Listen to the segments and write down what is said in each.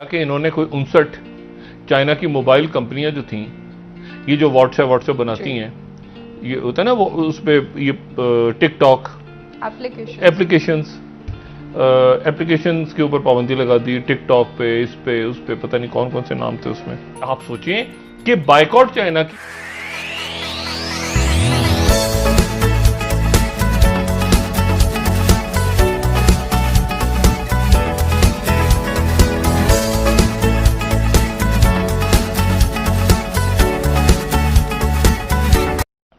कि इन्होंने कोई 59 चाइना की मोबाइल कंपनियां जो थी, ये जो व्हाट्सएप बनाती हैं, ये होता है ना वो उस पे ये टिकटॉक एप्लीकेशंस के ऊपर पाबंदी लगा दी, टिकटॉक पे, इस पे, उस पे, पता नहीं कौन कौन से नाम थे उसमें। आप सोचिए कि बाइकआउट चाइना की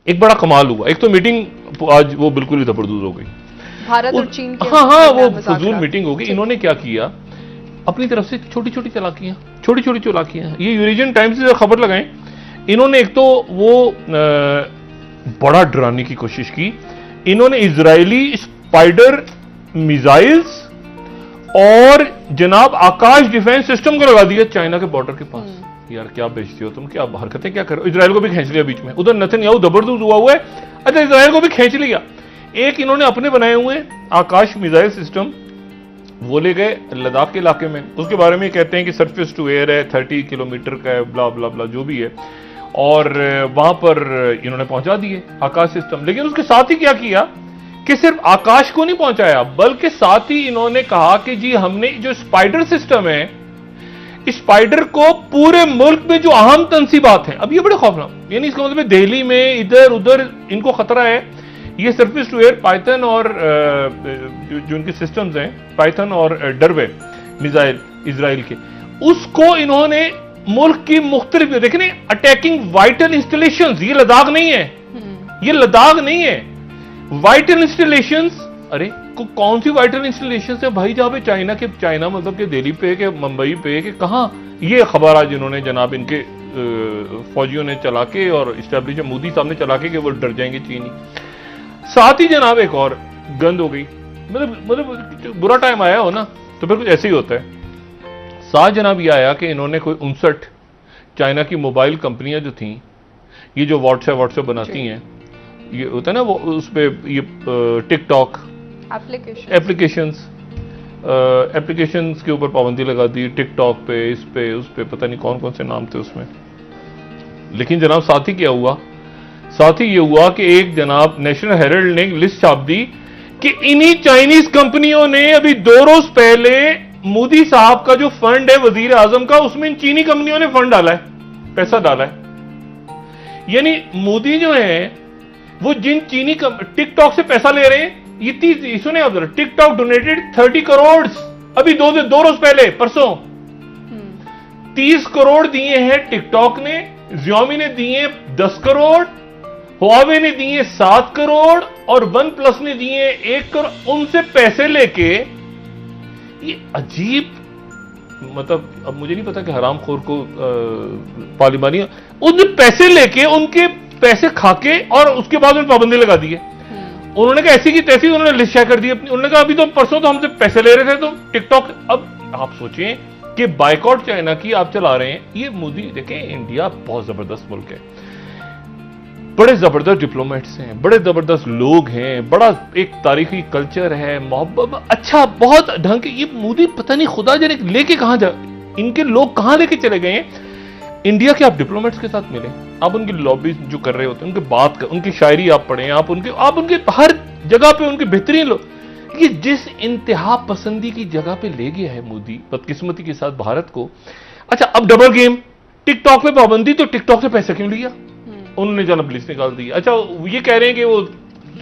एक बड़ा कमाल हुआ। एक तो मीटिंग आज वो बिल्कुल ही जबरदस्त हो गई, भारत और चीन के हाँ वो फजूल मीटिंग होगी। इन्होंने क्या किया, अपनी तरफ से छोटी छोटी चालाकियां ये यूरेशियन टाइम्स से खबर लगाएं। इन्होंने एक तो वो बड़ा डराने की कोशिश की। इन्होंने इजरायली स्पाइडर मिसाइल्स और जनाब आकाश डिफेंस सिस्टम को लगा दिया चाइना के बॉर्डर के पास। यार क्या बेचते हो तुम, क्या हरकतें क्या कर रहे हो। इजराइल को भी खींच लिया बीच में, उधर नेतन्याहू जबरदस्त हुआ है। अच्छा, इजराइल को भी खींच लिया। एक इन्होंने अपने बनाए हुए आकाश मिसाइल सिस्टम वो ले गए लद्दाख के इलाके में। उसके बारे में कहते हैं कि सरफेस टू एयर है, 30 किलोमीटर का है, ब्ला ब्ला ब्ला जो भी है, और वहां पर इन्होंने पहुंचा दिए आकाश सिस्टम। लेकिन उसके साथ ही क्या किया कि सिर्फ आकाश को नहीं पहुंचाया, बल्कि साथ ही इन्होंने कहा कि जी हमने जो स्पाइडर सिस्टम है, स्पाइडर को पूरे मुल्क में जो अहम तंसीबात हैं, अब ये बड़े खौफनाक, यानी इसका मतलब दिल्ली में इधर उधर इनको खतरा है। ये सरफेस टू एयर पाइथन और जो इनके सिस्टम्स हैं, पाइथन और डरबे मिसाइल इजराइल के, उसको इन्होंने मुल्क की मुख्तलिफ देखने अटैकिंग वाइटल इंस्टॉलेशंस। ये लद्दाख नहीं है, ये लद्दाख नहीं है, वाइटल इंस्टॉलेशंस। अरे कौन सी वाइटल इंस्टॉलेशन है भाई, जहां पे चाइना मतलब के दिल्ली पे के मुंबई पे के कहां। ये खबर आज इन्होंने जनाब इनके फौजियों ने चला के और स्टैब्लिश मोदी साहब ने चला के वो डर जाएंगे चीनी। साथ ही जनाब एक और गंद हो गई, मतलब बुरा टाइम आया हो ना तो फिर कुछ ऐसे ही होता है। साथ जनाब ये आया कि इन्होंने कोई 59 चाइना की मोबाइल कंपनियां जो थी, ये जो व्हाट्सएप बनाती हैं, ये होता है ना वो उस पे ये टिकटॉक एप्लीकेशंस के ऊपर पाबंदी लगा दी, टिकटॉक पे, इस पे, उस पे, पता नहीं कौन कौन से नाम थे उसमें। लेकिन जनाब साथ ही क्या हुआ, साथ ही ये हुआ कि एक जनाब नेशनल हेराल्ड ने लिस्ट छाप दी कि इन्हीं चाइनीज कंपनियों ने अभी 2 रोज पहले मोदी साहब का जो फंड है वजीर आजम का, उसमें इन चीनी कंपनियों ने फंड डाला है, पैसा डाला है। यानी मोदी जो है वो जिन चीनी टिकटॉक से पैसा ले रहे हैं, ये सुने आप जरा, टिकटॉक डोनेटेड 30 करोड़ अभी 2 रोज पहले परसों 30 करोड़ दिए हैं टिकटॉक ने, Xiaomi ने दिए 10 करोड़, हुआवे ने दिए 7 करोड़ और वन प्लस ने दिए 1 करोड़। उनसे पैसे लेके ये अजीब, मतलब अब मुझे नहीं पता कि हरामखोर को पालिबानी, उनसे पैसे लेके उनके पैसे खाके और उसके बाद उन्हें पाबंदी लगा दी है। उन्होंने कहा ऐसी की तैसी, उन्होंने लिस्ट शेयर कर दी अपनी। उन्होंने कहा अभी तो परसों तो हमसे पैसे ले रहे थे तो टिकटॉक। अब आप सोचिए कि बाइकआउट चाइना की आप चला रहे हैं। ये मोदी देखें, इंडिया बहुत जबरदस्त मुल्क है, बड़े जबरदस्त डिप्लोमेट्स हैं, बड़े जबरदस्त लोग हैं, बड़ा एक तारीखी कल्चर है, मोहब्बत अच्छा बहुत ढंग के। ये मोदी पता नहीं खुदा जाने लेके कहां जा, इनके लोग कहां लेके चले गए हैं। इंडिया के आप डिप्लोमेट्स के साथ मिलें, आप उनकी लॉबी जो कर रहे होते हैं, उनकी बात कर, उनकी शायरी आप पढ़ें, आप उनके हर जगह पे उनके बेहतरीन लोग, कि जिस इंतहा पसंदी की जगह पे ले गया है मोदी बदकिस्मती के साथ भारत को। अच्छा, अब डबल गेम, टिकटॉक पे पाबंदी, तो टिकटॉक से पैसे क्यों लिया उन्होंने, जनाब लिस्ट निकाल दी। अच्छा, ये कह रहे हैं कि वो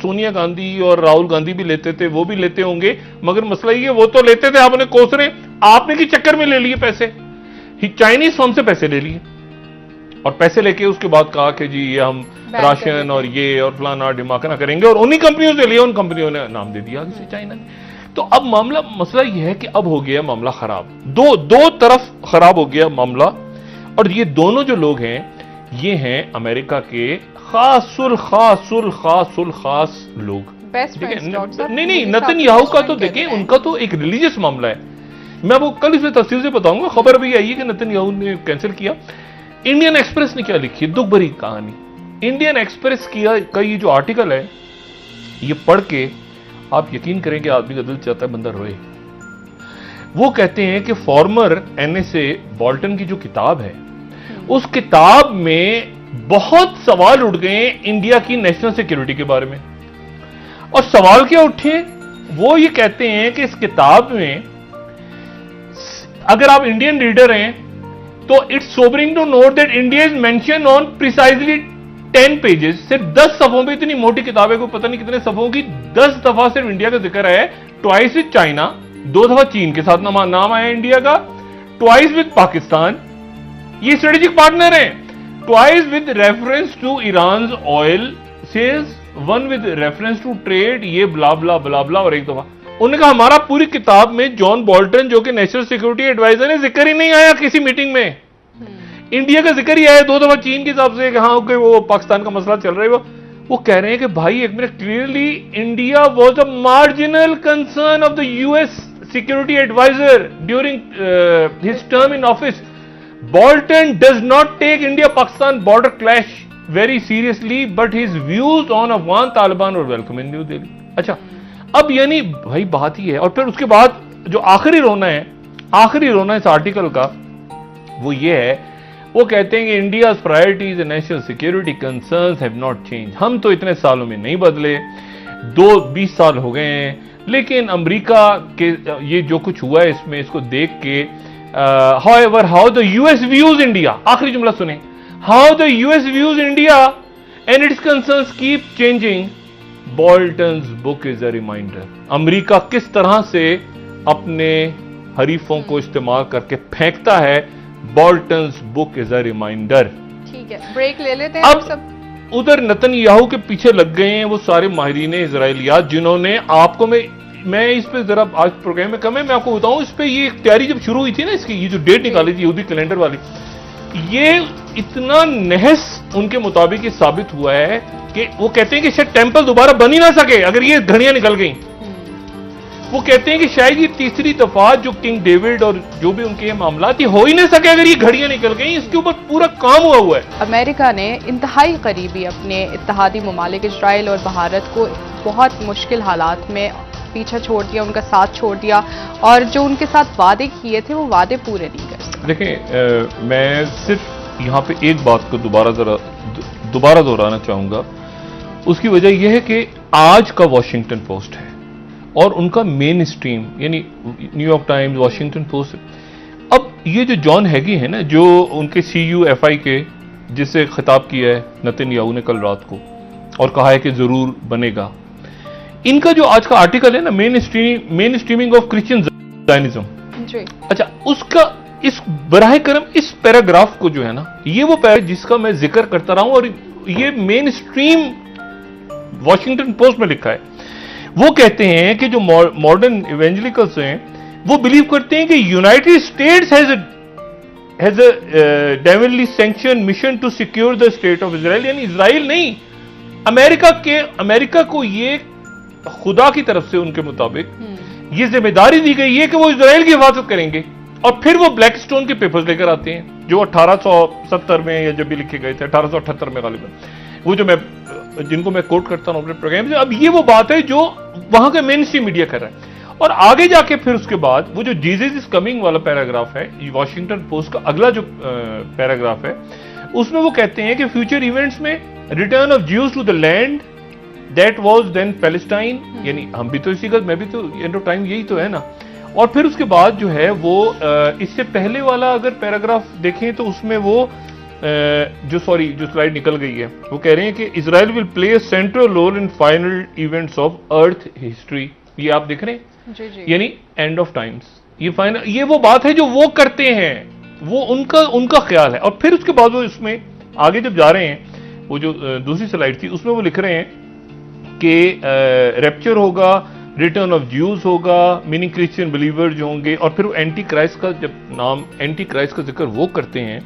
सोनिया गांधी और राहुल गांधी भी लेते थे, वो भी लेते होंगे, मगर मसला ये वो तो लेते थे, आपने कोस रहे, आपने के चक्कर में ले लिए पैसे, चाइनीज फर्म से पैसे ले लिए और पैसे लेके उसके बाद कहा कि जी ये हम राशन और ये और फलाना डिमाकना करेंगे, और उन्हीं कंपनियों से लिए, उन कंपनियों ने नाम दे दिया किसी चाइना ने। तो अब मसला ये है कि अब हो गया मामला खराब, दो तरफ खराब हो गया मामला। और ये दोनों जो लोग हैं ये हैं अमेरिका के खास लोग। नहीं, नेतन्याहू का तो देखें, उनका तो एक रिलीजियस मामला है। मैं वो कल इसे तफसील से बताऊंगा। खबर भी आई है कि नेतन्याहू ने कैंसिल किया। इंडियन एक्सप्रेस ने क्या लिखी, दुख भरी कहानी। इंडियन एक्सप्रेस का ये जो आर्टिकल है, ये पढ़ के आप यकीन करें कि आदमी का दिल चाहता है बंदा रोए। वो कहते हैं कि फॉर्मर एनएसए बोल्टन की जो किताब है, उस किताब में बहुत सवाल उठ गए इंडिया की नेशनल सिक्योरिटी के बारे में। और सवाल क्या उठे? वो ये कहते हैं कि इस किताब में अगर आप इंडियन रीडर हैं तो it's sobering to note that India is mention on precisely 10 pages. सिर्फ 10 सफों पे, इतनी मोटी किताब है, को पता नहीं कितने सफों की, 10 दफा सिर्फ इंडिया का जिक्र है। ट्वाइस विद चाइना, 2 दफा चीन के साथ नाम आया इंडिया का, ट्वाइस विद पाकिस्तान, ये स्ट्रेटेजिक पार्टनर है, twice with reference to Iran oil sales, 1 with reference to trade, ये ब्ला ब्ला ब्ला ब्ला, और एक दफा उन्होंने कहा हमारा पूरी किताब में जॉन बोल्टन जो कि नेशनल सिक्योरिटी एडवाइजर है, जिक्र ही नहीं आया किसी मीटिंग में। इंडिया का जिक्र ही आया 2 दफा चीन के हिसाब से, हाँ कि वो पाकिस्तान का मसला चल रहा है। वो कह रहे हैं कि भाई एक minute, clearly India was a marginal concern of the US security adviser during his term in office. Bolton does not take India Pakistan border clash very seriously, but his views on Afghan Taliban और welcome इन new Delhi. अच्छा, अब यानी भाई बात ही है। और फिर उसके बाद जो आखिरी रोना है इस आर्टिकल का, वो ये है, वो कहते हैं कि India's priorities and national security concerns have not change. हम तो इतने सालों में नहीं बदले, 20 साल हो गए हैं, लेकिन अमेरिका के ये जो कुछ हुआ है इसमें, इसको देख के however how the US views India, आखिरी जुमला सुने, how the US views India and its concerns keep changing, Bolton's book is a reminder. America किस तरह से अपने हरीफों को इस्तेमाल करके फेंकता है, Bolton's book is a reminder. ठीक है, ब्रेक ले लेते हैं अब सब। उधर नेतन्याहू के पीछे लग गए हैं वो सारे माहिरीन इजराइलियात, जिन्होंने आपको मैं इस पे जरा आज प्रोग्राम में कम है, मैं आपको बताऊं इस पे, ये तैयारी जब शुरू हुई थी ना इसकी, ये जो डेट निकाली थी यहूदी कैलेंडर वाली, ये इतना नहस उनके मुताबिक ये साबित हुआ है कि वो कहते हैं कि शायद टेंपल दोबारा बन ही ना सके अगर ये घड़ियां निकल गई। वो कहते हैं कि शायद ये तीसरी दफा जो किंग डेविड और जो भी उनके मामला थी हो ही नहीं सके अगर ये घड़ियां निकल गई। इसके ऊपर पूरा काम हुआ है। अमेरिका ने इंतहाई करीबी अपने इत्तेहादी ममालिक इजराइल और भारत को बहुत मुश्किल हालात में पीछा छोड़ दिया, उनका साथ छोड़ दिया, और जो उनके साथ वादे किए थे वो वादे पूरे नहीं कर। देखें, मैं सिर्फ यहाँ पे एक बात को दोबारा दोहराना चाहूंगा। उसकी वजह यह है कि आज का वॉशिंगटन पोस्ट है और उनका मेन स्ट्रीम यानी न्यूयॉर्क टाइम्स, वॉशिंगटन पोस्ट। अब ये जो जॉन हैगी है ना, जो उनके CUFI के, जिससे खिताब किया है नेतन्याहू ने कल रात को और कहा है कि जरूर बनेगा, इनका जो आज का आर्टिकल है ना, मेन स्ट्रीमिंग ऑफ क्रिश्चियन ज़ायनिज्म, अच्छा उसका इस बराह करम इस पैराग्राफ को जो है ना, ये वो पैराग्राफ जिसका मैं जिक्र करता रहा हूं और ये मेन स्ट्रीम वॉशिंगटन पोस्ट में लिखा है। वो कहते हैं कि जो मॉडर्न इवेंजलिकल्स हैं वो बिलीव करते हैं कि United States has a divinely sanction mission to secure the state of Israel, यानी इजराइल नहीं, अमेरिका को ये खुदा की तरफ से उनके मुताबिक ये जिम्मेदारी दी गई है कि वो इजराइल की हिफाजत करेंगे। और फिर वो ब्लैकस्टोन के पेपर्स लेकर आते हैं जो 1870 में या जब भी लिखे गए थे, 1878 में गालिबन, वो जो जिनको मैं कोट करता हूं अपने प्रोग्राम से। अब ये वो बात है जो वहां का मेन स्ट्रीम मीडिया कर रहा है। और आगे जाके फिर उसके बाद वो जो जीसस इज कमिंग वाला पैराग्राफ है, वॉशिंगटन पोस्ट का अगला जो पैराग्राफ है, उसमें वो कहते हैं कि फ्यूचर इवेंट्स में return of Jews to the land that was then Palestine, यानी हम भी तो इसी का, मैं भी तो एंड ऑफ टाइम यही तो है ना। और फिर उसके बाद जो है वो इससे पहले वाला अगर पैराग्राफ देखें तो उसमें वो जो स्लाइड निकल गई है, वो कह रहे हैं कि Israel will play a central role in final events of earth history. ये आप देख रहे हैं जी जी, यानी एंड ऑफ टाइम्स, ये फाइनल, ये वो बात है जो वो करते हैं, वो उनका ख्याल है। और फिर उसके बाद वो इसमें आगे जब जा रहे हैं, वो जो दूसरी स्लाइड थी उसमें वो लिख रहे हैं कि रैप्चर होगा, रिटर्न ऑफ ज्यूज होगा, मीनिंग क्रिश्चियन बिलीवर जो होंगे। और फिर वो एंटी क्राइस्ट का जब नाम, एंटी क्राइस्ट का जिक्र वो करते हैं,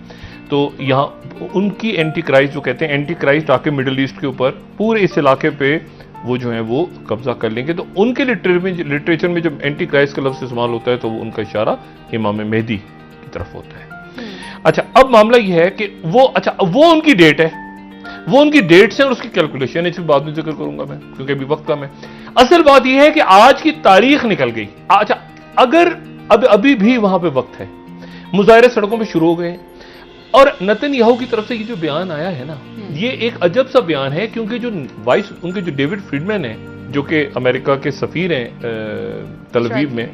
तो यहाँ उनकी एंटी क्राइस्ट जो कहते हैं, एंटी क्राइस्ट आके मिडिल ईस्ट के ऊपर पूरे इस इलाके पे वो जो है वो कब्जा कर लेंगे। तो उनके लिटरेचर में जब एंटी क्राइस्ट का लफ्ज इस्तेमाल होता है तो वो उनका इशारा इमाम मेहदी की तरफ होता है। अच्छा, अब मामला ये है कि वो उनकी डेट है, वो उनकी डेट्स हैं और उसकी कैलकुलेशन है, इस बाद में जिक्र करूंगा मैं क्योंकि अभी वक्त कम है। असल बात यह है कि आज की तारीख निकल गई। अच्छा, अगर अब अभी भी वहां पे वक्त है, मुजाहरे सड़कों पे शुरू हो गए। और नेतन्याहू की तरफ से ये जो बयान आया है ना, ये एक अजब सा बयान है, क्योंकि जो उनके जो डेविड फ्रीडमैन है, जो कि अमेरिका के सफीर हैं तल अवीव में,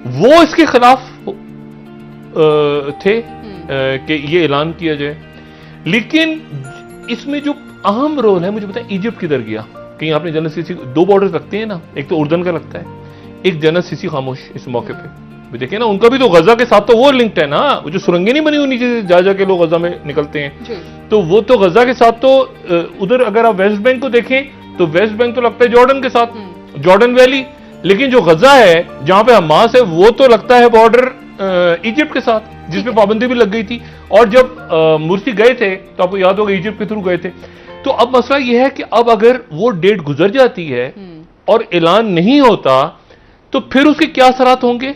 वो इसके खिलाफ थे कि ये ऐलान किया जाए। लेकिन इसमें जो अहम रोल है, मुझे पता है इजिप्ट किधर गया। कहीं आपने जनरल सीसी, 2 बॉर्डर लगते हैं ना, एक तो उर्दन का लगता है, एक जनरल सीसी खामोश इस मौके पे देखिए ना, उनका भी तो गजा के साथ तो वो लिंक्ड है ना, वो जो सुरंगें नहीं बनी हुई नीचे से जा जाके लोग गजा में निकलते हैं, तो वो तो गजा के साथ तो उधर अगर आप वेस्ट बैंक को देखें तो वेस्ट बैंक तो लगता है जॉर्डन के साथ, जॉर्डन वैली। लेकिन जो गजा है जहां पे हमास है, वो तो लगता है बॉर्डर इजिप्ट के साथ, जिसपे पाबंदी भी लग गई थी। और जब मुर्सी गए थे तो आपको याद होगा इजिप्ट के थ्रू गए थे। तो अब मसला यह है कि अब अगर वो डेट गुजर जाती है और ऐलान नहीं होता, तो फिर उसके क्या असरात होंगे।